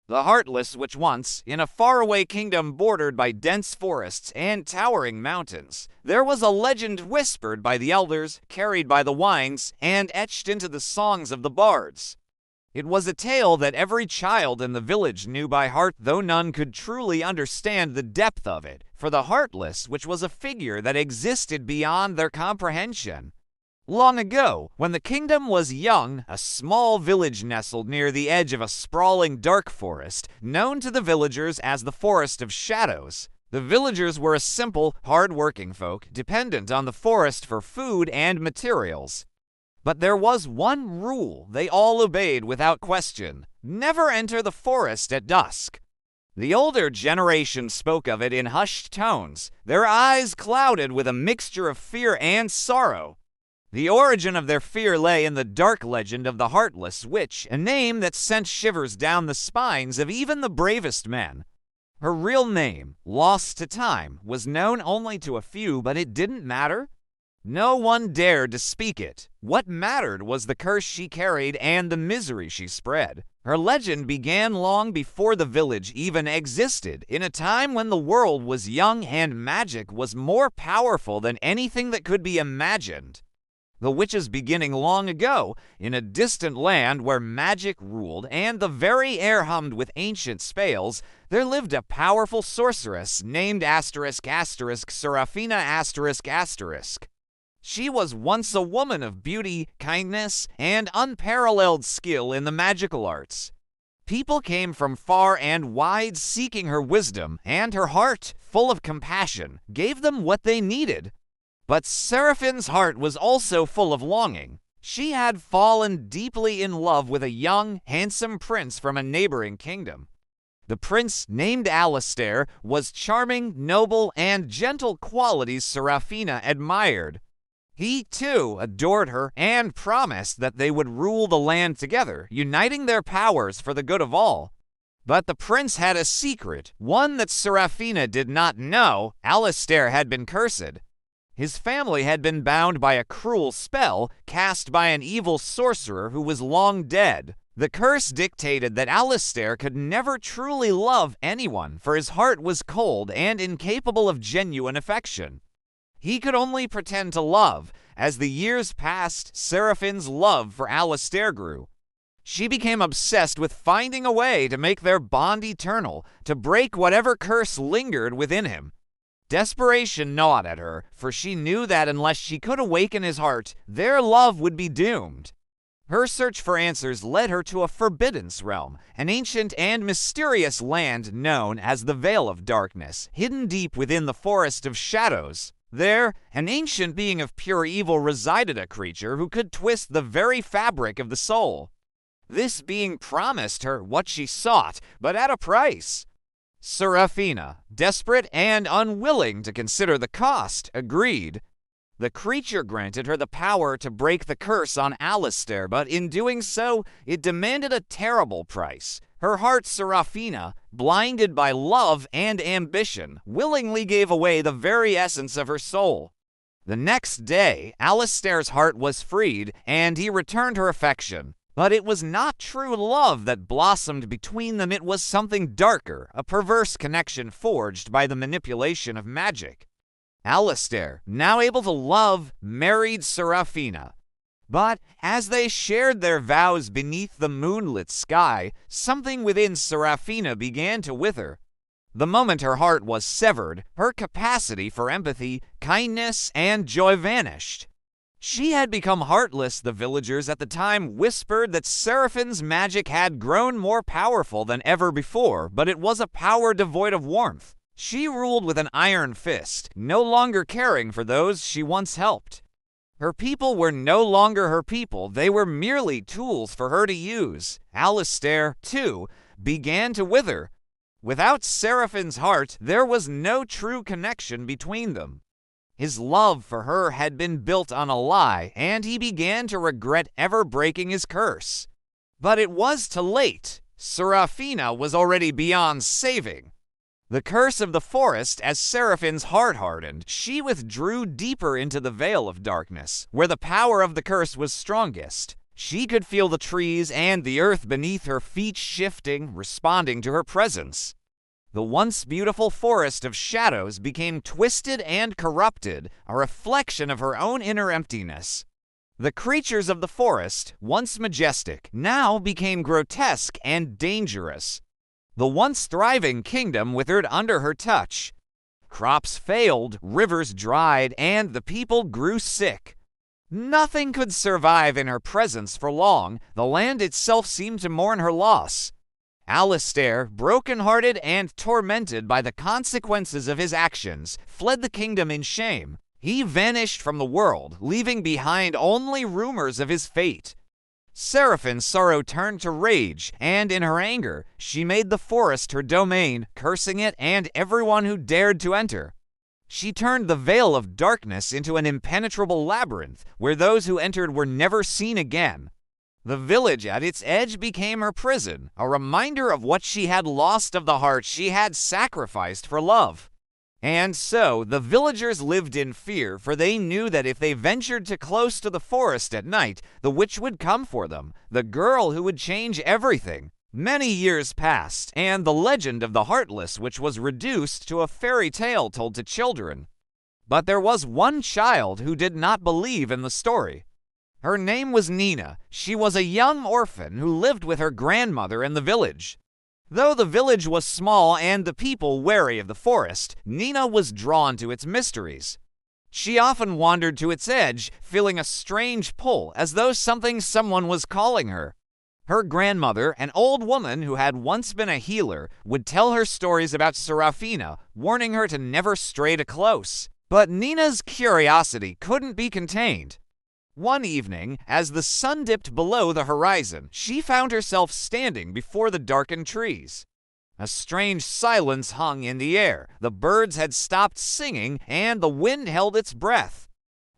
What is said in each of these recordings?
The heartless, which once, in a faraway kingdom bordered by dense forests and towering mountains, there was a legend whispered by the elders, carried by the winds, and etched into the songs of the bards. It was a tale that every child in the village knew by heart, though none could truly understand the depth of it, for the heartless, which was a figure that existed beyond their comprehension. Long ago, when the kingdom was young, a small village nestled near the edge of a sprawling dark forest, known to the villagers as the Forest of Shadows. The villagers were a simple, hard-working folk, dependent on the forest for food and materials. But there was one rule they all obeyed without question: never enter the forest at dusk. The older generation spoke of it in hushed tones, their eyes clouded with a mixture of fear and sorrow. The origin of their fear lay in the dark legend of the Heartless Witch, a name that sent shivers down the spines of even the bravest men. Her real name, lost to time, was known only to a few, but it didn't matter. No one dared to speak it. What mattered was the curse she carried and the misery she spread. Her legend began long before the village even existed, in a time when the world was young and magic was more powerful than anything that could be imagined. The witch's beginning long ago, in a distant land where magic ruled and the very air hummed with ancient spells, there lived a powerful sorceress named Seraphina. She was once a woman of beauty, kindness, and unparalleled skill in the magical arts. People came from far and wide seeking her wisdom, and her heart, full of compassion, gave them what they needed. But Seraphine's heart was also full of longing. She had fallen deeply in love with a young, handsome prince from a neighboring kingdom. The prince, named Alistair, was charming, noble, and gentle qualities Seraphina admired. He, too, adored her and promised that they would rule the land together, uniting their powers for the good of all. But the prince had a secret, one that Seraphina did not know. Alistair had been cursed. His family had been bound by a cruel spell cast by an evil sorcerer who was long dead. The curse dictated that Alistair could never truly love anyone, for his heart was cold and incapable of genuine affection. He could only pretend to love. As the years passed, Seraphine's love for Alistair grew. She became obsessed with finding a way to make their bond eternal, to break whatever curse lingered within him. Desperation gnawed at her, for she knew that unless she could awaken his heart, their love would be doomed. Her search for answers led her to a forbidden realm, an ancient and mysterious land known as the Veil of Darkness, hidden deep within the Forest of Shadows. There, an ancient being of pure evil resided, a creature who could twist the very fabric of the soul. This being promised her what she sought, but at a price. Seraphina, desperate and unwilling to consider the cost, agreed. The creature granted her the power to break the curse on Alistair, but in doing so, it demanded a terrible price. Her heart, Seraphina, blinded by love and ambition, willingly gave away the very essence of her soul. The next day, Alistair's heart was freed, and he returned her affection. But it was not true love that blossomed between them. It was something darker, a perverse connection forged by the manipulation of magic. Alistair, now able to love, married Seraphina. But as they shared their vows beneath the moonlit sky, something within Seraphina began to wither. The moment her heart was severed, her capacity for empathy, kindness, and joy vanished. She had become heartless. The villagers at the time whispered that Seraphine's magic had grown more powerful than ever before, but it was a power devoid of warmth. She ruled with an iron fist, no longer caring for those she once helped. Her people were no longer her people, they were merely tools for her to use. Alistair, too, began to wither. Without Seraphine's heart, there was no true connection between them. His love for her had been built on a lie, and he began to regret ever breaking his curse. But it was too late. Seraphina was already beyond saving. The curse of the forest, as Seraphine's heart hardened, she withdrew deeper into the Veil of Darkness, where the power of the curse was strongest. She could feel the trees and the earth beneath her feet shifting, responding to her presence. The once beautiful forest of shadows became twisted and corrupted, a reflection of her own inner emptiness. The creatures of the forest, once majestic, now became grotesque and dangerous. The once thriving kingdom withered under her touch. Crops failed, rivers dried, and the people grew sick. Nothing could survive in her presence for long. The land itself seemed to mourn her loss. Alistair, broken-hearted and tormented by the consequences of his actions, fled the kingdom in shame. He vanished from the world, leaving behind only rumors of his fate. Seraphine's sorrow turned to rage, and in her anger, she made the forest her domain, cursing it and everyone who dared to enter. She turned the veil of darkness into an impenetrable labyrinth, where those who entered were never seen again. The village at its edge became her prison, a reminder of what she had lost of the heart she had sacrificed for love. And so the villagers lived in fear, for they knew that if they ventured too close to the forest at night, the witch would come for them, the girl who would change everything. Many years passed, and the legend of the Heartless, which was reduced to a fairy tale told to children. But there was one child who did not believe in the story. Her name was Nina. She was a young orphan who lived with her grandmother in the village. Though the village was small and the people wary of the forest, Nina was drawn to its mysteries. She often wandered to its edge, feeling a strange pull, as though someone was calling her. Her grandmother, an old woman who had once been a healer, would tell her stories about Serafina, warning her to never stray too close. But Nina's curiosity couldn't be contained. One evening, as the sun dipped below the horizon, she found herself standing before the darkened trees. A strange silence hung in the air. The birds had stopped singing, and the wind held its breath.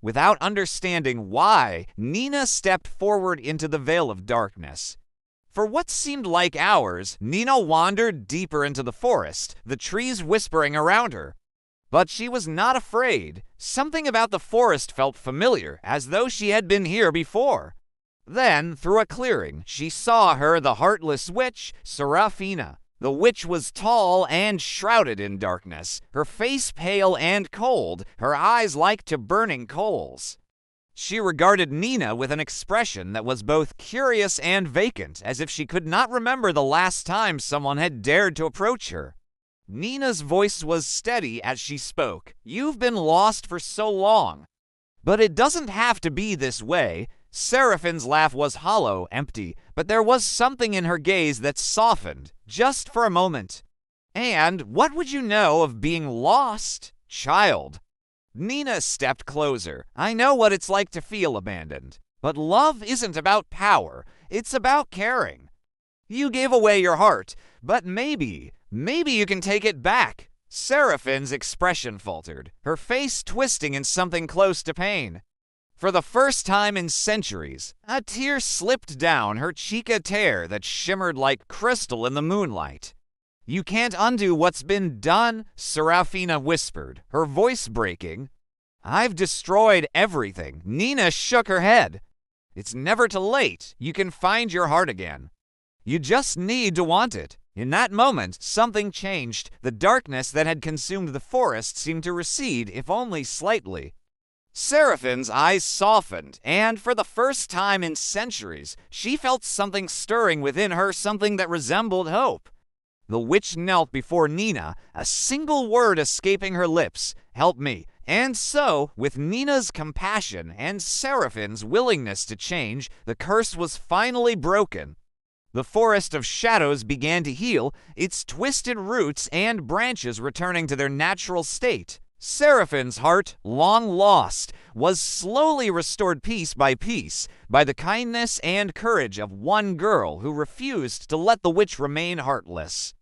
Without understanding why, Nina stepped forward into the veil of darkness. For what seemed like hours, Nina wandered deeper into the forest, the trees whispering around her. But she was not afraid. Something about the forest felt familiar, as though she had been here before. Then, through a clearing, she saw her, the heartless witch, Serafina. The witch was tall and shrouded in darkness, her face pale and cold, her eyes like to burning coals. She regarded Nina with an expression that was both curious and vacant, as if she could not remember the last time someone had dared to approach her. Nina's voice was steady as she spoke. "You've been lost for so long. But it doesn't have to be this way." Seraphine's laugh was hollow, empty, but there was something in her gaze that softened, just for a moment. "And what would you know of being lost, child?" Nina stepped closer. "I know what it's like to feel abandoned. But love isn't about power. It's about caring. You gave away your heart, but maybe you can take it back." Seraphine's expression faltered, her face twisting in something close to pain. For the first time in centuries, a tear slipped down her cheek, a tear that shimmered like crystal in the moonlight. "You can't undo what's been done," Serafina whispered, her voice breaking. "I've destroyed everything." Nina shook her head. "It's never too late. You can find your heart again. You just need to want it." In that moment, something changed. The darkness that had consumed the forest seemed to recede, if only slightly. Seraphine's eyes softened, and for the first time in centuries, she felt something stirring within her, something that resembled hope. The witch knelt before Nina, a single word escaping her lips: "Help me." And so, with Nina's compassion and Seraphine's willingness to change, the curse was finally broken. The forest of shadows began to heal, its twisted roots and branches returning to their natural state. Seraphine's heart, long lost, was slowly restored piece by the kindness and courage of one girl who refused to let the witch remain heartless.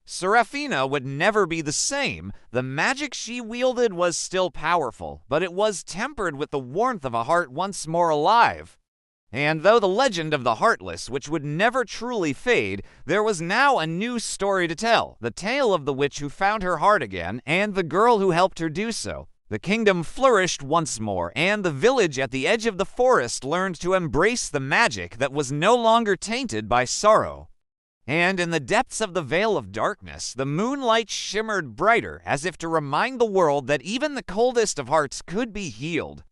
Serafina would never be the same. The magic she wielded was still powerful, but it was tempered with the warmth of a heart once more alive. And though the legend of the Heartless, which would never truly fade, there was now a new story to tell, the tale of the witch who found her heart again, and the girl who helped her do so. The kingdom flourished once more, and the village at the edge of the forest learned to embrace the magic that was no longer tainted by sorrow. And in the depths of the veil of darkness, the moonlight shimmered brighter, as if to remind the world that even the coldest of hearts could be healed.